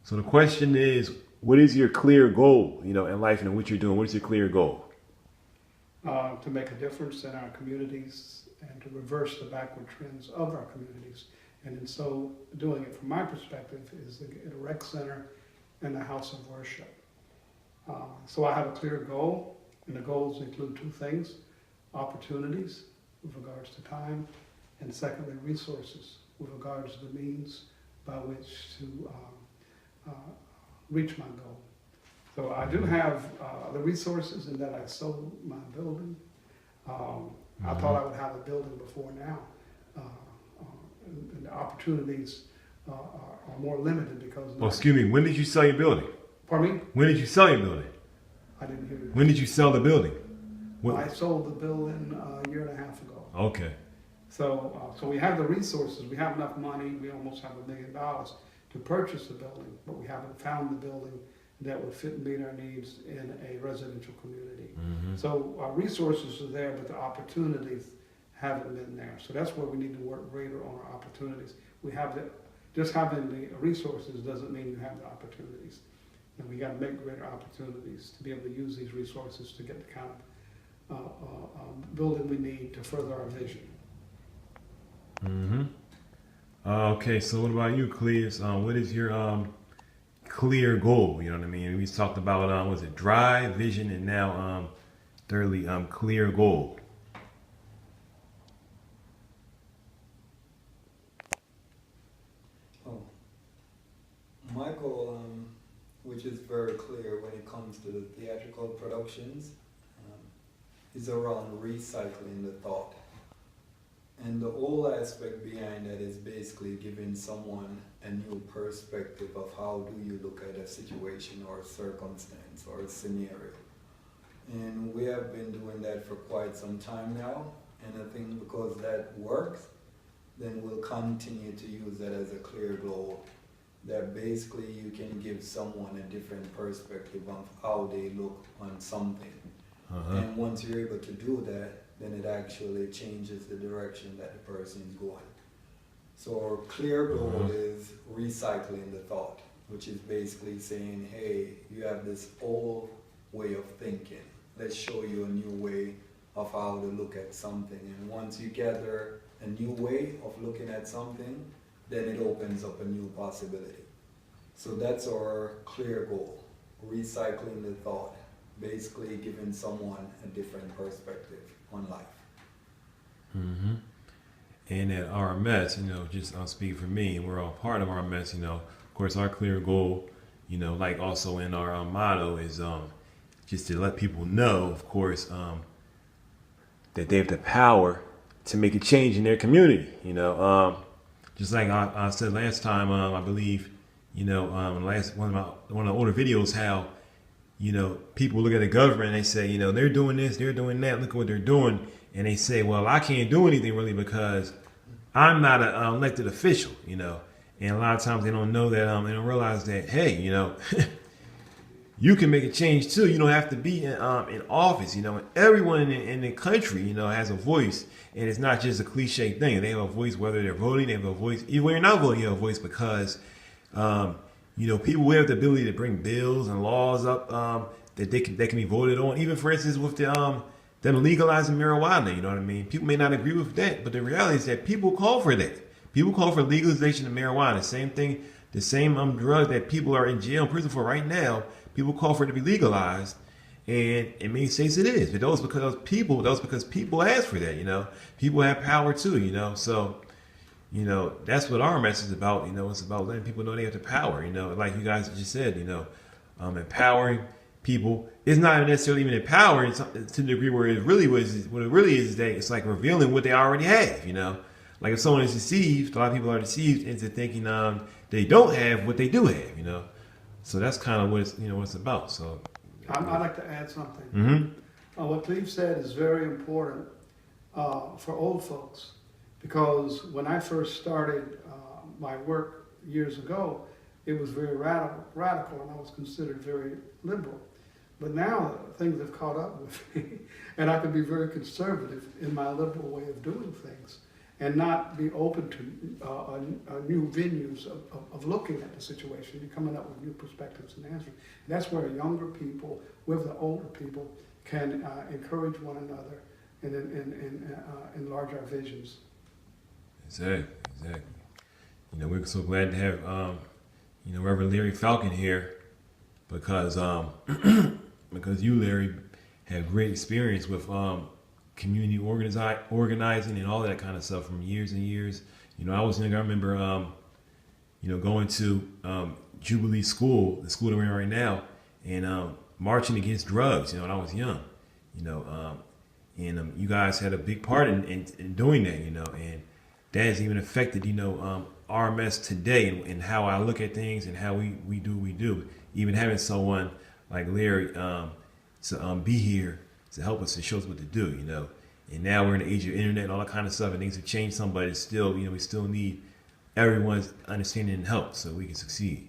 So the question is, what is your clear goal, in life and what you're doing? What is your clear goal? To make a difference in our communities and to reverse the backward trends of our communities. And in so doing it, from my perspective, is at a rec center and a house of worship. So I have a clear goal, and the goals include two things: opportunities with regards to time, and secondly, resources with regards to the means by which to reach my goal. So I do have the resources in that I sold my building. I thought I would have a building before now. And the opportunities are more limited because... Oh, excuse me, when did you sell your building? Pardon me? When did you sell your building? I didn't hear you. When did you sell the building? I sold the building a year and a half ago. Okay. So we have the resources. We have enough money. We almost have $1 million to purchase the building, but we haven't found the building that would fit and meet our needs in a residential community. So our resources are there, but the opportunities haven't been there. So that's where we need to work greater on our opportunities. We have that. Just having the resources doesn't mean you have the opportunities. And we got to make greater opportunities to be able to use these resources to get the kind of building we need to further our vision. Okay, so what about you, Cleus? What is your clear goal? You know what I mean? We talked about was it drive, vision, and now thirdly, clear goal. Oh, my goal, which is very clear when it comes to the theatrical productions, is around recycling the thought. And the whole aspect behind that is basically giving someone a new perspective of how do you look at a situation or a circumstance or a scenario. And we have been doing that for quite some time now. And I think because that works, then we'll continue to use that as a clear goal, that basically you can give someone a different perspective of how they look on something. And once you're able to do that, then it actually changes the direction that the person is going. So our clear goal is recycling the thought, which is basically saying, hey, you have this old way of thinking. Let's show you a new way of how to look at something. And once you gather a new way of looking at something, then it opens up a new possibility. So that's our clear goal, recycling the thought, basically giving someone a different perspective on life. And at RMS, just I'll speak for me, we're all part of RMS, of course our clear goal, like also in our motto is just to let people know, of course, that they have the power to make a change in their community, just like I said last time, I believe, last one of the older videos, how people look at the government and they say, they're doing this, they're doing that, look at what they're doing. And they say, well, I can't do anything really because I'm not an elected official, And a lot of times they don't know that, they don't realize that, hey, you can make a change too. You don't have to be in office, and everyone in the country, has a voice. And it's not just a cliche thing. They have a voice whether they're voting, they have a voice. Even when you're not voting, you have a voice because, people who have the ability to bring bills and laws up that can be voted on. Even for instance with them legalizing marijuana, you know what I mean? People may not agree with that, but the reality is that people call for that. People call for legalization of marijuana. Same thing, the same drug that people are in jail and prison for right now. People call for it to be legalized, and in many states it is. But those because people ask for that. People have power too. So. That's what our message is about. It's about letting people know they have the power. Like you guys just said, empowering people. It's not necessarily even empowering to the degree where it really was. What it really is that it's like revealing what they already have. Like if someone is deceived, a lot of people are deceived into thinking they don't have what they do have. So that's kind of what it's what it's about. So I'd like to add something. What Cleve said is very important for old folks. Because when I first started my work years ago, it was very radical, and I was considered very liberal. But now things have caught up with me, and I can be very conservative in my liberal way of doing things. and not be open to new venues of looking at the situation and coming up with new perspectives and answers. And that's where younger people with the older people can encourage one another and enlarge our visions. Exactly. You know, we're so glad to have you know, Reverend Larry Falcon here because because you, Larry, have great experience with community organizing and all that kind of stuff from years and years. You know, I was younger. I remember you know, going to Jubilee School, the school that we're in right now, and marching against drugs. You know, when I was young. You know, and you guys had a big part in doing that. You know, and that has even affected, you know, RMS today and how I look at things and how we do what we do. Even having someone like Larry to be here to help us and show us what to do, you know. And now we're in the age of internet and all that kind of stuff, and things have changed some, but it's still, you know, we still need everyone's understanding and help so we can succeed.